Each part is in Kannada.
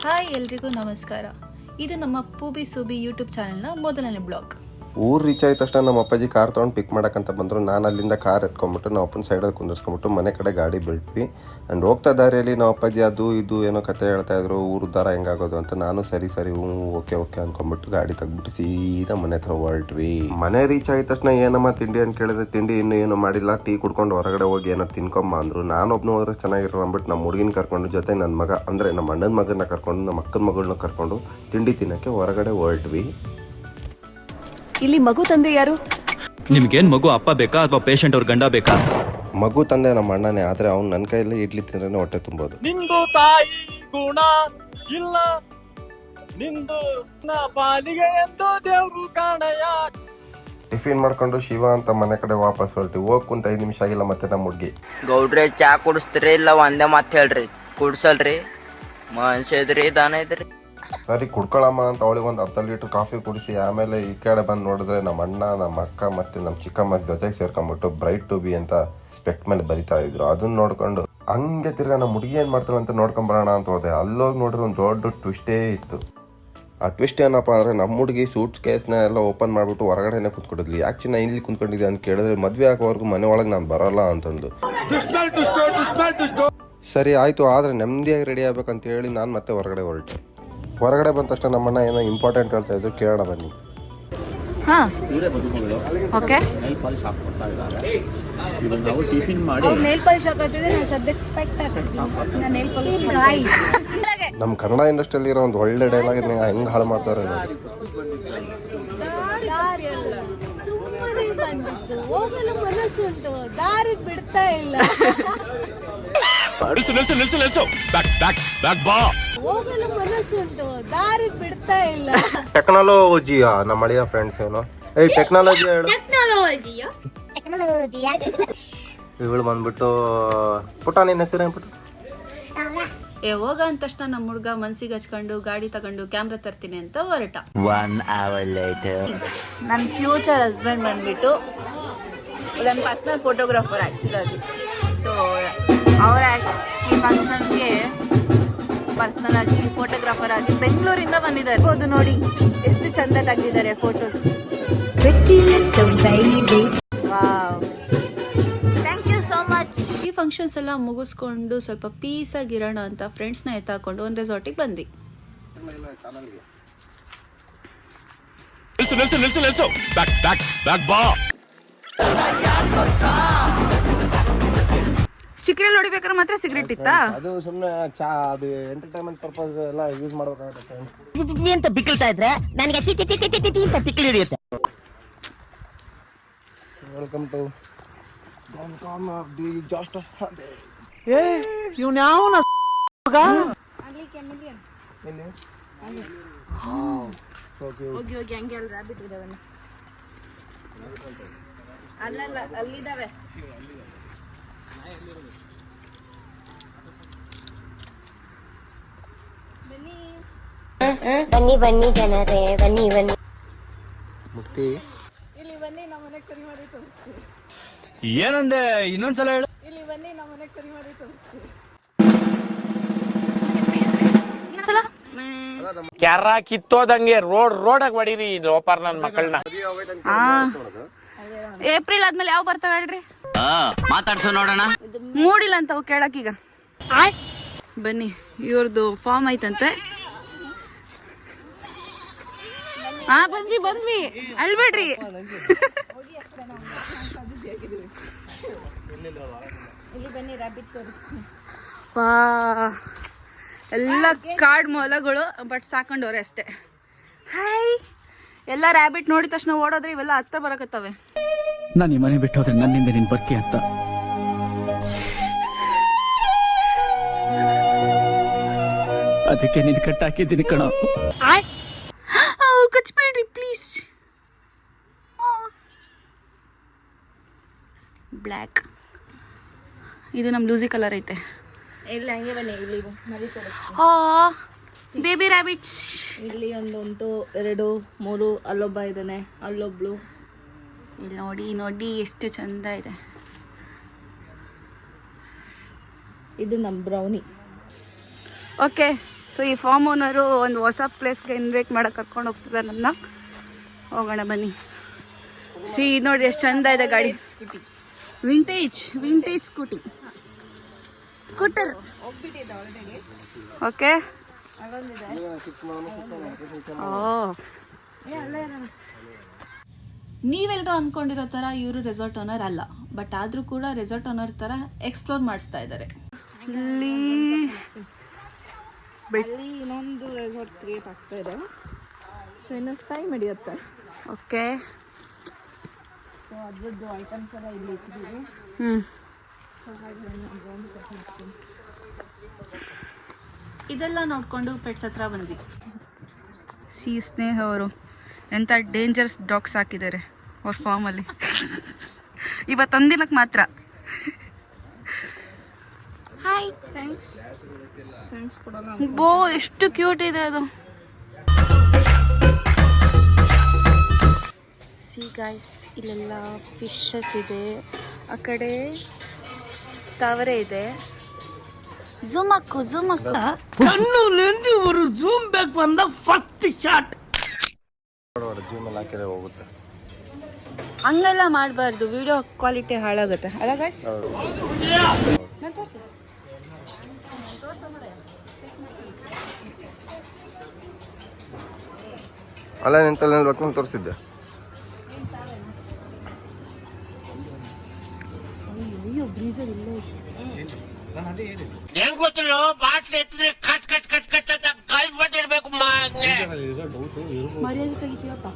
ಹಾಯ್ ಎಲ್ರಿಗೂ ನಮಸ್ಕಾರ. ಇದು ನಮ್ಮ ಪೂಬಿ ಸೂಬಿ ಯೂಟ್ಯೂಬ್ ಚಾನೆಲ್ನ ಮೊದಲನೇ ಬ್ಲಾಗ್. ಊರು ರೀಚ್ ಆದ ತಕ್ಷಣ ನಮ್ಮ ಅಪ್ಪಾಜಿ ಕಾರ್ ತೊಗೊಂಡು ಪಿಕ್ ಮಾಡೋಕ್ಕಂತ ಬಂದರು. ನಾನು ಅಲ್ಲಿಂದ ಕಾರ್ ಎತ್ಕೊಂಡ್ಬಿಟ್ಟು ನಾವು ಅಪ್ಪನ ಸೈಡಲ್ಲಿ ಕುಂದಿರ್ಸ್ಕೊಂಬಿಟ್ಟು ಮನೆ ಕಡೆ ಗಾಡಿ ಬಿಟ್ವಿ. ಆ್ಯಂಡ್ ಹೋಗ್ತಾ ದಾರಿಯಲ್ಲಿ ನಮ್ಮ ಅಪ್ಪಾಜಿ ಅದು ಇದು ಏನೋ ಕತೆ ಹೇಳ್ತಾಯಿದ್ರು, ಊರು ಉದ್ಧಾರ ಹೆಂಗಾಗೋದು ಅಂತ. ನಾನು ಸರಿ ಓಕೆ ಅಂದ್ಕೊಂಬಿಟ್ಟು ಗಾಡಿ ತೆಗ್ಬಿಟ್ಟು ಸೀದಾ ಮನೆ ಹತ್ರ ಹೊರಟ್ವಿ. ಮನೆ ರೀಚ್ ಆಗಿದ ತಕ್ಷಣ ಏನಮ್ಮ ತಿಂಡಿ ಅಂತ ಕೇಳಿದ್ರೆ, ತಿಂಡಿ ಇನ್ನೂ ಏನೂ ಮಾಡಿಲ್ಲ, ಟೀ ಕುಡ್ಕೊಂಡು ಹೊರಗಡೆ ಹೋಗಿ ಏನಾರು ತಿನ್ಕೊಂಬ ಅಂದರು. ನಾನೊಬ್ಬನು ಹೋದ್ರೆ ಚೆನ್ನಾಗಿರೋ ಅಂದ್ಬಿಟ್ಟು ನಮ್ಮ ಹುಡುಗಿನ ಕರ್ಕೊಂಡು ಜೊತೆ ನನ್ನ ಮಗ ಅಂದರೆ ನಮ್ಮ ಅಣ್ಣನ ಮಗನ ಕರ್ಕೊಂಡು ನಮ್ಮ ಅಕ್ಕನ ಮಗಳನ್ನ ಕರ್ಕೊಂಡು ತಿಂಡಿ ತಿನ್ನೋಕ್ಕೆ ಹೊರಗಡೆ ಹೊರಟ್ವಿ. ಇಲ್ಲಿ ಮಗು ತಂದೆ ಯಾರು? ನಿಮ್ಗೇನ್ ಮಗು ಅಪ್ಪ ಬೇಕಾ ಅಥವಾ ಪೇಷಂಟ್ ಅವ್ರ ಗಂಡ ಬೇಕಾ? ಮಗು ತಂದೆ ನಮ್ಮ ಅಣ್ಣನೇ, ಆದ್ರೆ ಅವ್ನು ನನ್ನ ಕೈಯಲ್ಲಿ ಇಡ್ಲಿ ತಿಂದ್ರೆ ಹೊಟ್ಟೆ ತುಂಬೋದು. ನಿಂದು ತಾಯಿ ಗುಣ ಇಲ್ಲ, ನಿಂದು ಪಾಲಿಗೆ ಎಂದು ದೇವ್ರು ಕಾಣಯ್ಯ. ಟಿಫಿನ್ ಮಾಡ್ಕೊಂಡು ಶಿವ ಅಂತ ಮನೆ ಕಡೆ ವಾಪಸ್ ಹೊರಟಿ. ಹೋಗಿ ಕುಂತ 5 ನಿಮಿಷ ಆಗಿಲ್ಲ, ಮತ್ತೆ ನಮ್ಮ ಹುಡುಗಿ ಗೌಡ್ರೆ ಚಾ ಕುಡಿಸ್ತೀರಿ ಇಲ್ಲ ಒಂದೇ ಮಾತು ಹೇಳ್ರಿ, ಕುಡ್ಸಲ್ರಿ ಮನುಷ್ಯ ಇದ್ರಿ ದಾನ ಇದ್ರಿ. ಸರಿ ಕುಡ್ಕೊಳಮ್ಮ ಅಂತ ಅವಳಿಗೆ ಒಂದು ಅರ್ಧ ಲೀಟ್ರ್ ಕಾಫಿ ಕುಡಿಸಿ ಆಮೇಲೆ ಈ ಕಡೆ ಬಂದು ನೋಡಿದ್ರೆ ನಮ್ಮ ಅಣ್ಣ, ನಮ್ಮ ಅಕ್ಕ ಮತ್ತೆ ನಮ್ಮ ಚಿಕ್ಕಮ್ಮ ಜೊತೆಗೆ ಸೇರ್ಕೊಂಡ್ಬಿಟ್ಟು ಬ್ರೈಟ್ ಟು ಬಿ ಅಂತ ಸ್ಪೆಕ್ಟ್ ಮೇಲೆ ಬರಿತಾ ಇದ್ರು. ಅದನ್ನ ನೋಡ್ಕೊಂಡು ಹಂಗೆ ತಿರ್ಗಾ ನಮ್ಮ ಹುಡುಗಿ ಏನ್ ಮಾಡ್ತಾಳೆ ಅಂತ ನೋಡ್ಕೊಂಬರೋಣ ಅಂತ ಹೋದೆ. ಅಲ್ಲೋಗಿ ನೋಡಿದ್ರೆ ಒಂದು ದೊಡ್ಡ ಟ್ವಿಸ್ಟೇ ಇತ್ತು. ಆ ಟ್ವಿಸ್ಟ್ ಏನಪ್ಪ ಅಂದ್ರೆ, ನಮ್ಮ ಹುಡುಗಿ ಸೂಟ್ ಕೇಸ್ನ ಎಲ್ಲ ಓಪನ್ ಮಾಡ್ಬಿಟ್ಟು ಹೊರಗಡೆನೆ ಕುಂತ್ಕೊಂಡಿದ್ಲಿ. ಯಾಕೆ ನಾ ಇಲ್ಲಿ ಕುಂತ್ಕೊಂಡಿದ್ದೆ ಅಂತ ಕೇಳಿದ್ರೆ, ಮದ್ವೆ ಆಗೋವರೆಗೂ ಮನೆ ಒಳಗೆ ನಾನು ಬರೋಲ್ಲ ಅಂತಂದು. ಸರಿ ಆಯ್ತು, ಆದ್ರೆ ನೆಮ್ಮದಿಯಾಗಿ ರೆಡಿ ಆಗ್ಬೇಕಂತ ಹೇಳಿ ನಾನು ಮತ್ತೆ ಹೊರಗಡೆ ಹೊರಟೆ. ಹೊರಗಡೆ ಬಂದ ತಕ್ಷಣ ನಮ್ಮಣ್ಣ ಏನೋ ಇಂಪಾರ್ಟೆಂಟ್ ಹೇಳ್ತಾ ಇದ್ರು, ಕೇಳೋಣ ಬನ್ನಿ. ಓಕೆ, ನಮ್ಮ ಕನ್ನಡ ಇಂಡಸ್ಟ್ರಿಯಲ್ಲಿ ಇರೋ ಒಂದು ಒಳ್ಳೆ ಡೈಲಾಗ್ ಇದನ್ನ ಹೆಂಗ್ ಹಾಳು ಮಾಡ್ತಾರೆ. ದಾರಿ ಬಿಡ್ತಾ ಇಲ್ಲ, ಹೋಗಲು ಮನಸ್ಸುಂಟು, ದಾರಿ ಬಿಡ್ತಾ ಇಲ್ಲ. ಟೆಕ್ನಾಲಜಿಯಾ ನಮ್ಮ ಹಳೆಯ ಫ್ರೆಂಡ್ಸ್ ಏನೋ ಟೆಕ್ನಾಲಜಿ ಹೇಳು. ಇವಳು ಬಂದ್ಬಿಟ್ಟು ಪುಟ, ನಿನ್ನ ಹೆಸರು ಏನ್ಬಿಟ್ಟು? ಹೋಗ ಅಂದ ತಕ್ಷಣ ನಮ್ಮ ಹುಡುಗ ಮನ್ಸಿಗೆ ಹಚ್ಕೊಂಡು ಗಾಡಿ ತಗೊಂಡು ಕ್ಯಾಮ್ರಾ ತರ್ತೀನಿ ಅಂತ ಹೊರಟ. 1 hour later. ನನ್ನ ಫ್ಯೂಚರ್ ಹಸ್ಬೆಂಡ್ ಬಂದ್ಬಿಟ್ಟು ನನ್ನ ಪರ್ಸನಲ್ ಫೋಟೋಗ್ರಾಫರ್ ಆ್ಯಕ್ಚುಲಿ ಆಗಿ. ಸೊ ಅವರ ಈ ಫಂಕ್ಷನ್ಗೆ ಪರ್ಸನಲ್ ಆಗಿ ಫೋಟೋಗ್ರಾಫರ್ ಆಗಿ ಬೆಂಗಳೂರಿಂದ ಬಂದಿದ್ದಾರೆ. ಹೌದು ನೋಡಿ ಎಷ್ಟು ಚಂದ ತೆಗೆದಿದ್ದಾರೆ photos. Thank you so much. ಈ ಫಂಕ್ಷನ್ಸ್ ಎಲ್ಲ ಮುಗಿಸ್ಕೊಂಡು ಸ್ವಲ್ಪ ಪೀಸ್ ಆಗಿರೋಣ ಅಂತ ಫ್ರೆಂಡ್ಸ್ನ ಎತ್ತಾಕೊಂಡು ಒಂದು ರೆಸಾರ್ಟಿಗೆ ಬಂದ್ವಿ. ಚಿಕ್ರಲ್ಲಿ ಹೊಡಿಬೇಕಾದ್ರೆ ಮಾತ್ರ ಸಿಗರೇಟ್ ಇತ್ತಾ? ಅದು ಸುಮ್ಮನೆ ಅದು ಎಂಟರ್ಟೈನ್ಮೆಂಟ್ ಪರ್ಪಸ್ ಎಲ್ಲ ಯೂಸ್ ಮಾಡಬೇಕಾಗುತ್ತೆ ಅಂತ ಬಿಕ್ಕಳ್ತಾ ಇದ್ರೆ ನನಗೆ ಅಂತ ತಿಕ್ಕಿ ಹಿಡಿಯುತ್ತೆ. ವೆಲ್ಕಮ್ ಟು ಜಾಸ್ಟ್ ಇವ್ನ ಯಾವನ ಹೋಗಿ ಹೋಗಿ ಹಂಗೆ ಹೇಳಿ ರಾಬಿಟ್ ಇದಾವೆ. ಅಲ್ಲಲ್ಲ ಅಲ್ಲಿದ್ದಾವೆ. ಬನ್ನಿ ಬನ್ನಿ ಜನರೇ, ಬನ್ನಿ ಬನ್ನಿ. ಮುಕ್ತಿ ಇಲ್ಲಿ ಬನ್ನಿ, ನಮ್ಮ ಮನೆ ಕರಿ ಮಾಡಿ ತೋರಿಸ್ತೀವಿ. ಏನಂದೆ ಇನ್ನೊಂದ್ಸಲ ಹೇಳು. ಇಲ್ಲಿ ಬನ್ನಿ, ನಮ್ಮ ಮನೆ ಕರಿ ಮಾಡಿ ತೋರಿಸ್ತೀವಿ. ಕ್ಯಾರ ಕಿತ್ತೋದಂಗೆ ರೋಡಾಗ ಹೊಡೀರಿ ಲೋಪಾರ್ ನನ್ನ ಮಕ್ಕಳನ್ನ. ಏಪ್ರಿಲ್ ಆದ್ಮೇಲೆ ಯಾವ ಬರ್ತಾವ ಹೇಳ್ರಿ? ಮಾತಾಡ್ಸೋ ನೋಡೋಣ. ಮೂಡಿಲ್ಲ ಅಂತವು ಕೇಳಕ್ಕೀಗ. ಬನ್ನಿ, ಇವ್ರದ್ದು ಫಾರ್ಮ್ ಐತಂತೆ. ಬಂದ್ವಿ ಅಳ್ಬೇಡ್ರಿ. ಎಲ್ಲ ಕಾಡ್ ಮೊಲಗಳು, ಬಟ್ ಸಾಕೊಂಡವ್ರೆ ಅಷ್ಟೇ. ಹಾಯ್, ಎಲ್ಲ ರ್ಯಾಬಿಟ್ ನೋಡಿದ ತಕ್ಷಣ ಓಡೋದ್ರೆ ಇವೆಲ್ಲ ಹತ್ರ ಬರಕತ್ತವೆ. ನಾನು ಈ ಮನೆ ಬಿಟ್ಟು ಹೋದ್ರೆ ನನ್ನಿಂದ ನೀನ್ ಬರ್ತೀಯ ಅಂತ ಅದಕ್ಕೆ ನೀನು ಕಟ್ಟಾಕಿದ್ದೀನಿ ಕಣೋ. ಕಚ್ಬೇಡ್ರಿ ಪ್ಲೀಸ್. ಬ್ಲ್ಯಾಕ್ ಇದು ನಮ್ಮ ಲೂಸಿ ಕಲರ್ ಐತೆ. ಇಲ್ಲಿ ಹಂಗೆ ಬನ್ನಿ, ಇಲ್ಲಿ ಬೇಬಿ ರ್ಯಾಬಿಟ್ಸ್. ಇಲ್ಲಿ ಒಂದು ಉಂಟು, 2 3, ಅಲ್ಲೊಬ್ಬ ಇದ್ದಾನೆ, ಅಲ್ಲೊಬ್ಳು. ಇಲ್ಲಿ ನೋಡಿ ನೋಡಿ ಎಷ್ಟು ಚಂದ ಇದೆ. ಇದು ನಮ್ಮ ಬ್ರೌನಿ. ಓಕೆ, ಸೊ ಈ ಫಾರ್ಮ್ ಓನರು ಒಂದು ಹೊಸ ಪ್ಲೇಸ್ಗೆ ಇನ್ವೈಟ್ ಮಾಡಕ್ಕೆ ಕರ್ಕೊಂಡು ಹೋಗ್ತಿದ್ದಾರೆ ನನ್ನ. ಹೋಗೋಣ ಬನ್ನಿ. ನೋಡಿ ಎಷ್ಟು ಚಂದ ಇದೆ ಗಾಡಿ. Vintage scooter. ಓಕೆ. ನೀವೆಲ್ಲರೂ ಅಂದ್ಕೊಂಡಿರೋ ಥರ ಇವರು ರೆಸಾರ್ಟ್ ಓನರ್ ಅಲ್ಲ, ಬಟ್ ಆದರೂ ಕೂಡ ರೆಸಾರ್ಟ್ ಓನರ್ ಥರ ಎಕ್ಸ್ಪ್ಲೋರ್ ಮಾಡಿಸ್ತಾ ಇದ್ದಾರೆ. ಇಲ್ಲಿ ಇನ್ನೊಂದು ರೆಸಾರ್ಟ್ ಕ್ರಿಯೇಟ್ ಆಗ್ತಾ ಇದೆ. ಸೊ ಇನ್ನು ಟೈಮ್ ಹಿಡಿಯುತ್ತೆ. ಓಕೆ. ಸೊ ಅದ್ರದ್ದು ಐಟಮ್ಸ್ ಎಲ್ಲ ಇಲ್ಲಿ ಇಟ್ಟಿದ್ದೀವಿ. ಇದೆಲ್ಲ ನೋಡಿಕೊಂಡು ಪೆಟ್ಸ್ ಹತ್ರ ಬಂದ್ವಿ. ಸ್ನೇಹ ಅವರು ಎಂಥ ಡೇಂಜರಸ್ ಡಾಗ್ಸ್ ಹಾಕಿದ್ದಾರೆ ಅವ್ರ ಫಾರ್ಮಲ್ಲಿ. ಇವತ್ತೊಂದಿನಕ್ಕೆ ಮಾತ್ರ. ಹಾಯ್. ಥ್ಯಾಂಕ್ಸ್ ಬೋ, ಎಷ್ಟು ಕ್ಯೂಟ್ ಇದೆ ಅದು. ಗಾಯ್ಸ್, ಇಲ್ಲೆಲ್ಲ ಫಿಶಸ್ ಇದೆ. ಆ ಕಡೆ ತಾವರೆ ಇದೆ. ಝೂಮ್ ಹಾಕು. ಕಣ್ಣು ನೆಂದಿ ಒಂದು ಝೂಮ್ ಬ್ಯಾಕ್ ಬಂದ ಫಸ್ಟ್ ಶಾಟ್. ಹೋಗುತ್ತೆ. ಹಂಗೆಲ್ಲ ಮಾಡಬಾರ್ದು, ವಿಡಿಯೋ ಕ್ವಾಲಿಟಿ ಹಾಳಾಗುತ್ತೆ ಅಲ್ಲ ಗಾಯ್ಸ್. ಅಲ್ಲ ನಿಂತಲ್ಲಿ ಲಕ್ಷ್ಮಣ್ ತೋರಿಸಿದ್ದೆ. ಮರ್ಯಾದೆ ತೆಗಿತೀವಪ್ಪ.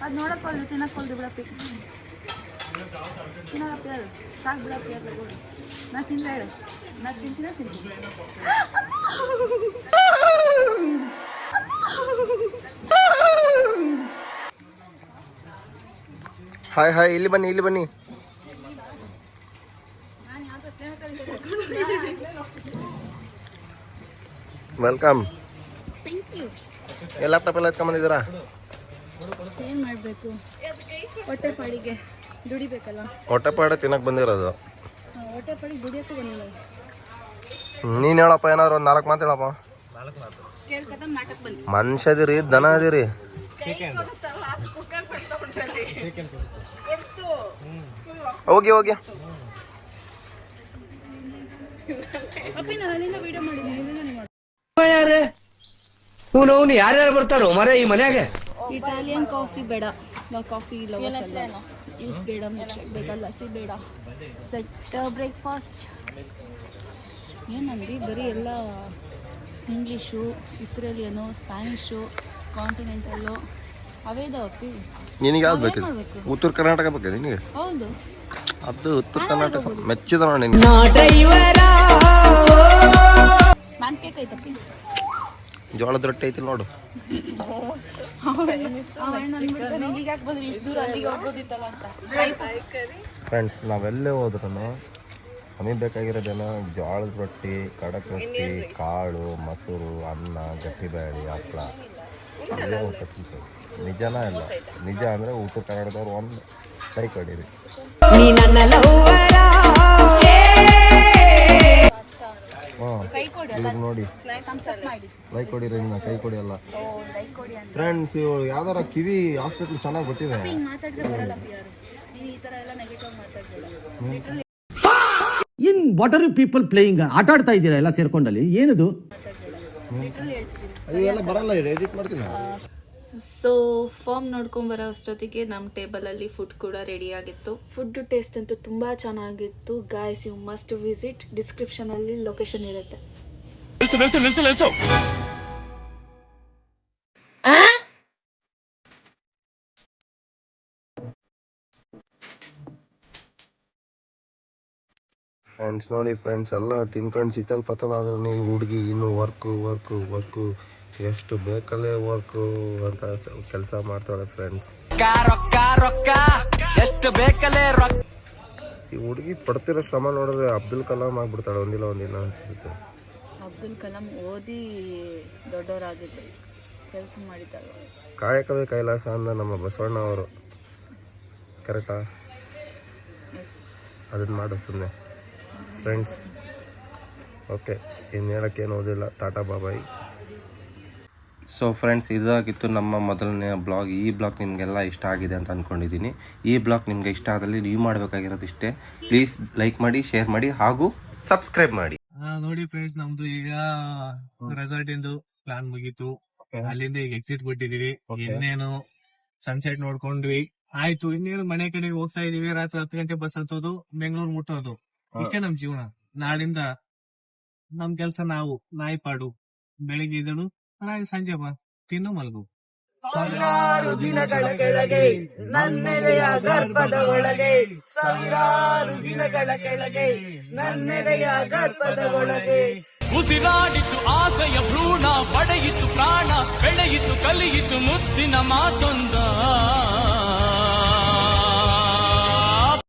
ಅದು ನೋಡಕ್ಕೊಲ್ದು, ತಿನ್ನಕ್ಕೊಲ್ದು ಬಿಡಪ್ಪಿ. ತಿನ್ನೋದಪ್ಪಿ ಅದು ಸಾಕು ಬಿಡಪ್ಪಿ. ಅದು ನಾ ತಿಂದ ಹೇಳು, ನಾ ತಿಂತೀನಿ. ಹಾಯ್, ಇಲ್ಲಿ ಬನ್ನಿ. ವೆಲ್ಕಮ್. ಲ್ಯಾಪ್ಟಾಪ್ ಎಲ್ಲ ಎತ್ಕೊಂಬಂದಿದ್ದೀರಾ? ಏನು ಮಾಡಬೇಕು, ಹೊಟ್ಟೆ ಪಾಡಿಗೆ ದುಡಿಬೇಕಲ್ಲ. ಹೊಟ್ಟೆ ಪಾಡೆ ತಿನ್ನಕ್ಕೆ ಬಂದಿರೋದು. ಹೊಟ್ಟೆ ಪಾಡಿಗೆ ದುಡಿಯೋಕ್ಕೂ ಬಂದಿಲ್ಲ. ನೀನು ಹೇಳಪ್ಪ, ಏನಾದ್ರು ಒಂದು 4 ಮಾತು ಹೇಳಪ್ಪ. ಕೇಳ್ಕತ್ತ ನಾಟಕ ಬಂತು. ಮನುಷ್ಯದಿರಿ, ದನ ಅದಿರಿ. ಹೋಗಿ ಅಪ್ಪಿ, ನಾನು ಅಲ್ಲಿಂದ ವಿಡಿಯೋ ಮಾಡಿದ್ದೀನಿ. ಯಾರ್ಯಾರು ಬರ್ತಾರೋ ಮರ ಈ ಮನ್ಯಾಗೆ? ಇಟಾಲಿಯನ್ ಕಾಫಿ ಬೇಡ, ಕಾಫಿ ಜ್ಯೂಸ್ ಬೇಡ, ಮಿಲ್ಕ್ಷೇಕ್ ಬೇಡ, ಲಸ್ಸಿ ಬೇಡ, ಸೆಟ್ ಬ್ರೇಕ್ಫಾಸ್ಟ್. ಏನಂದ್ರಿ, ಬರೀ ಎಲ್ಲ ಇಂಗ್ಲೀಷು, ಇಸ್ರೇಲಿಯನು, ಸ್ಪ್ಯಾನಿಷು, ಕಾಂಟಿನೆಂಟಲ್ಲು ಅವೇ ಇದಾವಪ್ಪಿ. ನಿನಗೆ ಯಾವ್ದು ಬೇಕಿದೆ? ಉತ್ತರ ಕರ್ನಾಟಕ ಬಗ್ಗೆ ನಿನಗೆ? ಹೌದು, ಅದು ಉತ್ತರ ಕರ್ನಾಟಕ ಮೆಚ್ಚಿದ ನೋಡಿ. ಮ್ಯಾನ್ ಕೇಕ್ ಐತಪ್ಪಿ. ಜೋಳದ ರೊಟ್ಟಿ ಐತಿ ನೋಡು. ಫ್ರೆಂಡ್ಸ್, ನಾವೆಲ್ಲೇ ಹೋದ್ರೂ ನಮಗೆ ಬೇಕಾಗಿರೋದೇನೋ ಜೋಳದ ರೊಟ್ಟಿ, ಕಡಕ್ ರೊಟ್ಟಿ, ಕಾಳು, ಮೊಸರು, ಅನ್ನ, ಗಟ್ಟಿಬೇಳೆ, ಹಪ್ಪಳ. ಅದೇ ಊಟ ನಿಜನ ಇಲ್ಲ. ನಿಜ ಅಂದರೆ ಉತ್ತರ ಕನ್ನಡದವ್ರು ಒಂದು ಕೈ ಕೊಡಿರಿ. ನೋಡಿ, ಲೈಕ್ ಕೊಡಿರಿ. ನಿನ್ನ ಕೈ ಕೊಡಿ ಅಲ್ಲ ಫ್ರೆಂಡ್ಸ್. ಇವು ಯಾವ್ದಾರ ಕಿವಿ ಹಾಸ್ಪಿಟ್ಲ್ ಚೆನ್ನಾಗಿ ಗೊತ್ತಿದೆ. In what are you people playing? ಆಟ ಆಡ್ತಾ ಇದ್ದೀರಾ ಎಲ್ಲ ಸೇರ್ಕೊಂಡಲ್ಲಿ? ಏನದು? ಅದೆಲ್ಲ ಬರಲ್ಲ, ಎಡಿಟ್ ಮಾಡ್ತೀನಿ. ಸೊ ಫಾರ್ಮ್ ನೋಡ್ಕೊಂಬರೋ ಅಷ್ಟೊತ್ತಿಗೆ ನಮ್ಮ ಟೇಬಲಲ್ಲಿ ಫುಡ್ ಕೂಡ ರೆಡಿ ಆಗಿತ್ತು. ಫುಡ್ ಟೇಸ್ಟ್ ಅಂತೂ ತುಂಬ ಚೆನ್ನಾಗಿತ್ತು ಗಾಯ್ಸ್. You must visit. ಡಿಸ್ಕ್ರಿಪ್ಷನಲ್ಲಿ ಲೊಕೇಶನ್ ಇರುತ್ತೆ. ಫ್ರೆಂಡ್ಸ್ ನೋಡಿ, ಫ್ರೆಂಡ್ಸ್ ಎಲ್ಲ ತಿನ್ಕೊಂಡು ಚಿತ್ತಲ್ ಪತ್ತಲಾದ್ರೆ ನೀವು ಹುಡುಗಿ ಇನ್ನೂ ವರ್ಕು ಎಷ್ಟು ಬೇಕಲ್ಲೇ ವರ್ಕು ಅಂತ ಕೆಲಸ ಮಾಡ್ತಾಳೆ ಫ್ರೆಂಡ್ಸ್. ಎಷ್ಟು ಬೇಕಲ್ಲೇ ಈ ಹುಡುಗಿ ಪಡ್ತಿರೋ ಶ್ರಮ ನೋಡಿದ್ರೆ ಅಬ್ದುಲ್ ಕಲಾಂ ಆಗ್ಬಿಡ್ತಾಳೆ ಒಂದಿಲ್ಲ ಒಂದಿನ ಅನ್ಸುತ್ತೆ. ಅಬ್ದುಲ್ ಕಲಾಂ ಓದಿ ದೊಡ್ಡವರಾಗಿದ್ದರು, ಕೆಲಸ ಮಾಡಿದ್ದಾರೆ. ಕಾಯಕವೇ ಕೈಲಾಸ ಅಂದ ನಮ್ಮ ಬಸವಣ್ಣ ಅವರು. ಕರೆಕ್ಟಾ? ಅದನ್ನ ಮಾಡು ಸುಮ್ಮನೆ. ಫ್ರೆಂಡ್ಸ್. ಓಕೆ, ಇನ್ನು ಹೇಳೋಕ್ಕೇನು ಓದಿಲ್ಲ. ಟಾಟಾ ಬಾಬಾಯ್. ಸೊ ಫ್ರೆಂಡ್ಸ್, ಇದಾಗಿತ್ತು ನಮ್ಮ ಮೊದಲನೆಯ ಬ್ಲಾಗ್. ಈ ಬ್ಲಾಗ್ ನಿಮಗೆಲ್ಲ ಇಷ್ಟ ಆಗಿದೆ ಅಂತ ಅಂದ್ಕೊಂಡಿದ್ದೀನಿ. ಈ ಬ್ಲಾಗ್ ನಿಮಗೆ ಇಷ್ಟ ಆದಲ್ಲಿ ನೀವು ಮಾಡಬೇಕಾಗಿರೋದು ಇಷ್ಟೇ. ಪ್ಲೀಸ್ ಲೈಕ್ ಮಾಡಿ, ಶೇರ್ ಮಾಡಿ ಹಾಗೂ ಸಬ್ಸ್ಕ್ರೈಬ್ ಮಾಡಿ. ನೋಡಿ ಫ್ರೆಂಡ್ಸ್, ನಮ್ದು ಈಗ ರೆಸಾರ್ಟ್ ಇಂದು ಪ್ಲಾನ್ ಮುಗೀತು. ಅಲ್ಲಿಂದ ಈಗ ಎಕ್ಸಿಟ್ ಕೊಟ್ಟಿದೀವಿ. ಇನ್ನೇನು ಸನ್ಸೆಟ್ ನೋಡ್ಕೊಂಡ್ವಿ, ಆಯ್ತು. ಇನ್ನೇನು ಮನೆ ಕಡೆ ಹೋಗ್ತಾ ಇದೀವಿ. ರಾತ್ರಿ 10 ಗಂಟೆ ಬಸ್ ಹತ್ತೋದು, ಬೆಂಗಳೂರು ಮುಟ್ಟೋದು. ಇಷ್ಟೇ ನಮ್ ಜೀವನ. ನಾಳಿಂದ ನಮ್ ಕೆಲ್ಸ ನಾವು ನಾಯಿಪಾಡು. ಬೆಳಿಗ್ಗೆ ಇದಳು, ಸಂಜೆ ಬಾ, ತಿನ್ನು, ಮಲಗು. ಸಾವಿರಾರು ದಿನಗಳ ಕೆಳಗೆ ನನ್ನೆದೆಯ ಗರ್ಭದ ಒಳಗೆ, ಸಾವಿರಾರು ದಿನಗಳ ಕೆಳಗೆ ನನ್ನೆದೆಯ ಗರ್ಭದ ಒಳಗೆ ಉಸಿರಾಡಿತು ಆಸೆಯ ಭ್ರೂಣ, ಪಡೆಯಿತು ಪ್ರಾಣ, ಬೆಳೆಯಿತು ಕಲಿಯಿತು ಮುತ್ತಿನ ಮಾತೊಂದ.